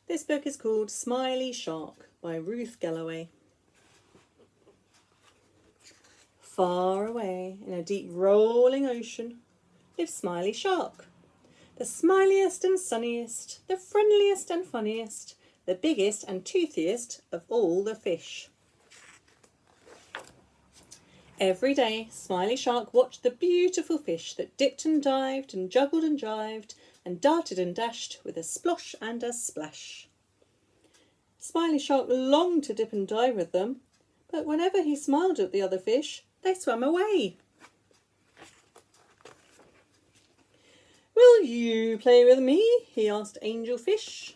This book is called Smiley Shark by Ruth Galloway. Far away in a deep rolling ocean lives Smiley Shark, the smiliest and sunniest, the friendliest and funniest, the biggest and toothiest of all the fish. Every day, Smiley Shark watched the beautiful fish that dipped and dived and juggled and jived and darted and dashed with a splosh and a splash. Smiley Shark longed to dip and dive with them, but whenever he smiled at the other fish, they swam away. "Will you play with me?" he asked Angelfish.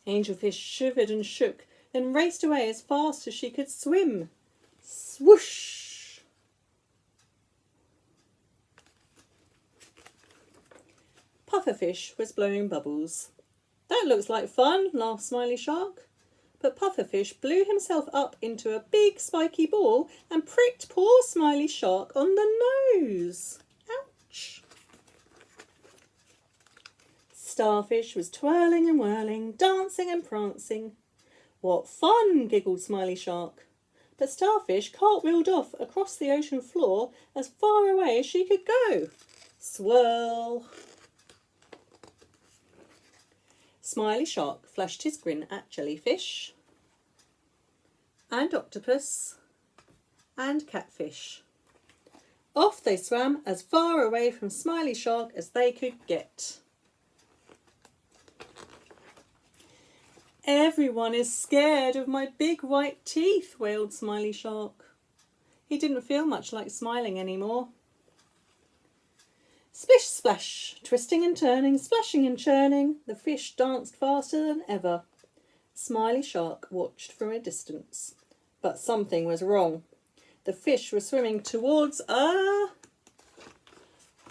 Angelfish shivered and shook, then raced away as fast as she could swim. Swoosh! Pufferfish was blowing bubbles. "That looks like fun," laughed Smiley Shark. But Pufferfish blew himself up into a big spiky ball and pricked poor Smiley Shark on the nose. Ouch! Starfish was twirling and whirling, dancing and prancing. "What fun!" giggled Smiley Shark. But Starfish cartwheeled off across the ocean floor as far away as she could go. Swirl! Smiley Shark flashed his grin at jellyfish and octopus and catfish. Off they swam as far away from Smiley Shark as they could get. "Everyone is scared of my big white teeth," wailed Smiley Shark. He didn't feel much like smiling anymore. Splish splash, twisting and turning, splashing and churning, the fish danced faster than ever. Smiley Shark watched from a distance, but something was wrong. The fish were swimming towards a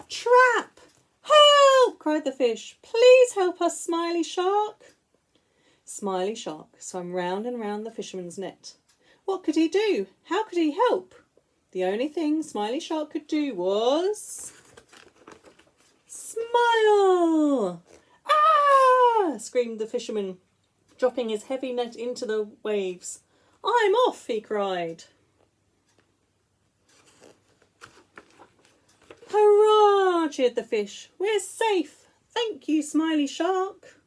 trap. "Help!" cried the fish. "Please help us, Smiley Shark." Smiley Shark swam round and round the fisherman's net. What could he do? How could he help? The only thing Smiley Shark could do was smile! "Ah!" screamed the fisherman, dropping his heavy net into the waves. "I'm off!" he cried. "Hurrah!" cheered the fish. "We're safe! Thank you, Smiley Shark!"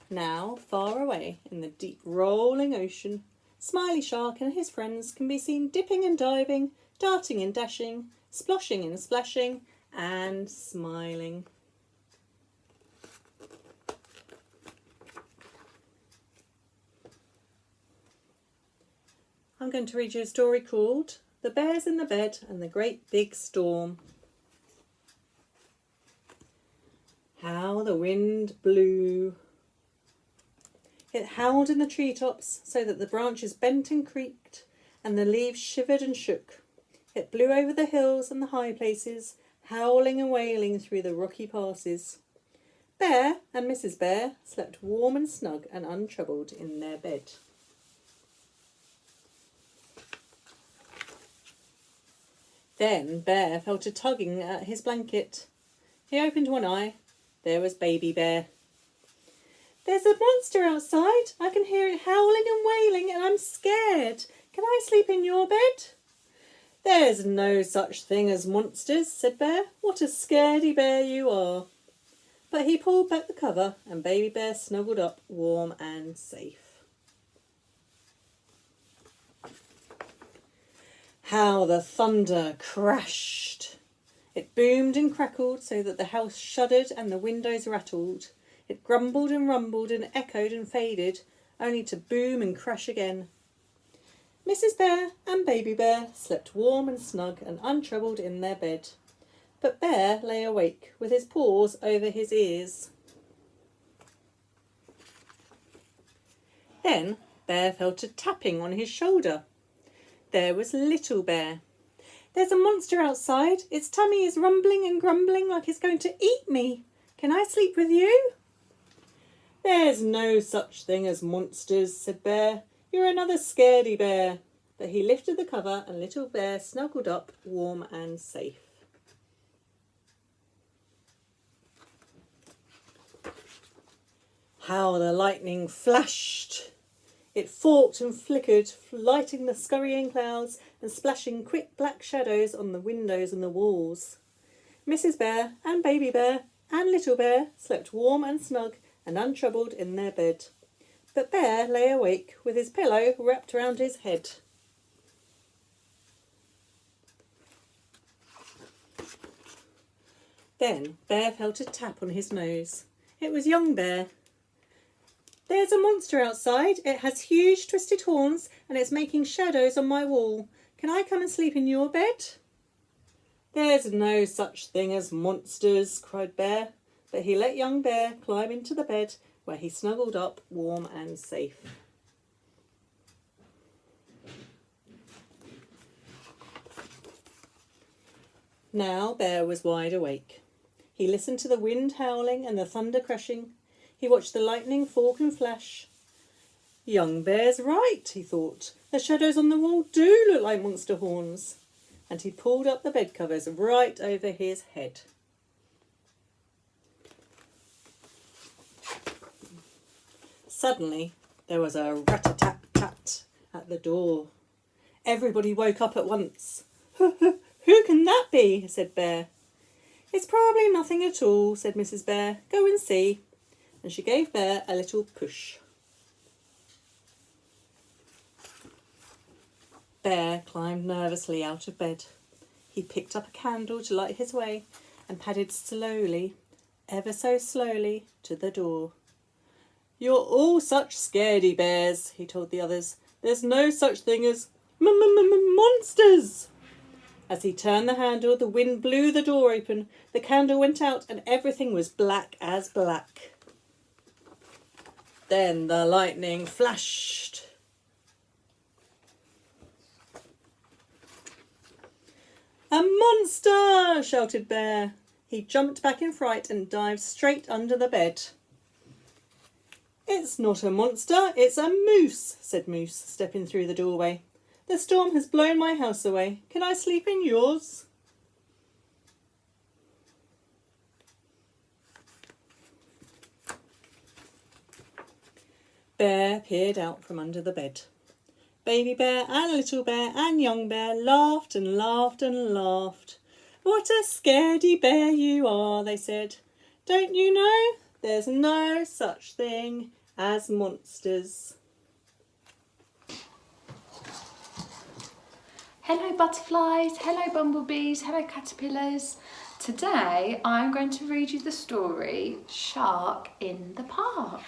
Now, far away in the deep rolling ocean, Smiley Shark and his friends can be seen dipping and diving, darting and dashing, sploshing and splashing, and smiling. I'm going to read you a story called The Bears in the Bed and the Great Big Storm. How the wind blew. It howled in the treetops so that the branches bent and creaked and the leaves shivered and shook. It blew over the hills and the high places, howling and wailing through the rocky passes. Bear and Mrs. Bear slept warm and snug and untroubled in their bed. Then Bear felt a tugging at his blanket. He opened one eye. There was Baby Bear. "There's a monster outside. I can hear it howling and wailing and I'm scared. Can I sleep in your bed?" "There's no such thing as monsters," said Bear. "What a scaredy bear you are." But he pulled back the cover and Baby Bear snuggled up warm and safe. How the thunder crashed! It boomed and crackled so that the house shuddered and the windows rattled. It grumbled and rumbled and echoed and faded, only to boom and crash again. Mrs. Bear and Baby Bear slept warm and snug and untroubled in their bed. But Bear lay awake, with his paws over his ears. Then Bear felt a tapping on his shoulder. There was Little Bear. "There's a monster outside. Its tummy is rumbling and grumbling like it's going to eat me. Can I sleep with you?" "There's no such thing as monsters," said Bear. "You're another scaredy bear." But he lifted the cover and Little Bear snuggled up, warm and safe. How the lightning flashed! It forked and flickered, lighting the scurrying clouds and splashing quick black shadows on the windows and the walls. Mrs. Bear and Baby Bear and Little Bear slept warm and snug and untroubled in their bed. But Bear lay awake with his pillow wrapped round his head. Then Bear felt a tap on his nose. It was young Bear. "There's a monster outside. It has huge twisted horns and it's making shadows on my wall. Can I come and sleep in your bed?" "There's no such thing as monsters," cried Bear, but he let young Bear climb into the bed where he snuggled up warm and safe. Now Bear was wide awake. He listened to the wind howling and the thunder crashing. He watched the lightning fork and flash. "Young Bear's right," he thought. "The shadows on the wall do look like monster horns." And he pulled up the bed covers right over his head. Suddenly there was a rat-a-tat-tat at the door. Everybody woke up at once. "Who can that be?" said Bear. "It's probably nothing at all," said Mrs. Bear. "Go and see." And she gave Bear a little push. Bear climbed nervously out of bed. He picked up a candle to light his way and padded slowly, ever so slowly, to the door. "You're all such scaredy bears," he told the others. "There's no such thing as monsters." As he turned the handle, the wind blew the door open, the candle went out, and everything was black as black. Then the lightning flashed. "A monster!" shouted Bear. He jumped back in fright and dived straight under the bed. "It's not a monster, it's a moose," said Moose, stepping through the doorway. "The storm has blown my house away. Can I sleep in yours?" Bear peered out from under the bed. Baby Bear and Little Bear and Young Bear laughed and laughed and laughed. "What a scaredy bear you are," they said. "Don't you know? There's no such thing as monsters." Hello butterflies, hello bumblebees, hello caterpillars. Today I'm going to read you the story Shark in the Park.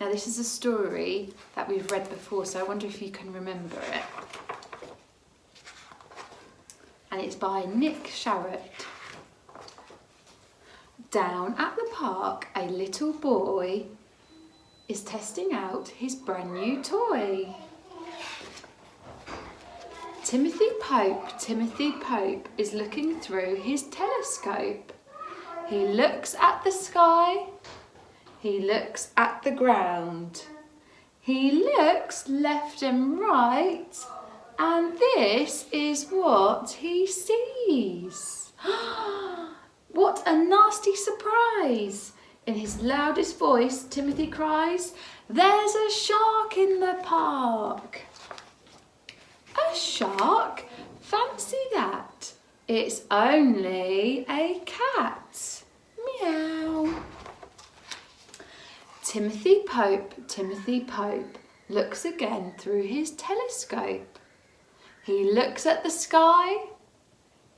Now this is a story that we've read before, so I wonder if you can remember it. And it's by Nick Sharratt. Down at the park, a little boy is testing out his brand new toy. Timothy Pope is looking through his telescope. He looks at the sky. He looks at the ground. He looks left and right, and this is what he sees. What a nasty surprise! In his loudest voice, Timothy cries, "There's a shark in the park!" "A shark? Fancy that! It's only a cat. Meow." Timothy Pope looks again through his telescope. He looks at the sky.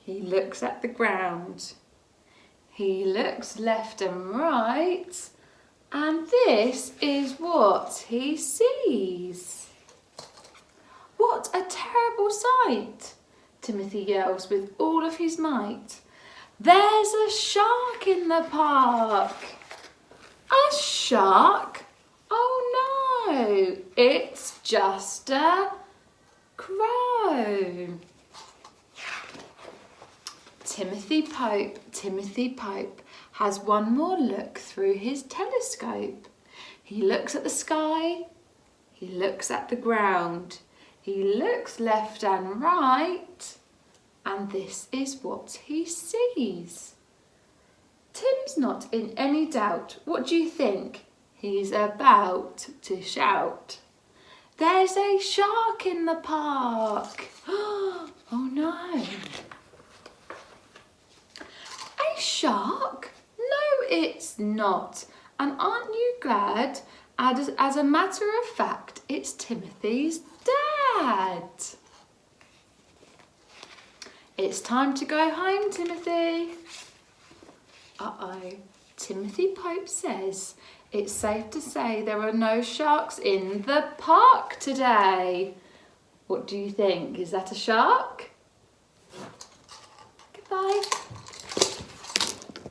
He looks at the ground. He looks left and right, and this is what he sees. "What a terrible sight!" Timothy yells with all of his might. "There's a shark in the park!" "A shark? Oh no, it's just a crow." Timothy Pope has one more look through his telescope. He looks at the sky. He looks at the ground. He looks left and right, and this is what he sees. Tim's not in any doubt. What do you think? He's about to shout. There's a shark in the park. Oh no. A shark? No, it's not. And aren't you glad? As a matter of fact, it's Timothy's dad. It's time to go home, Timothy. Uh-oh. Timothy Pope says it's safe to say there are no sharks in the park today. What do you think? Is that a shark? Goodbye.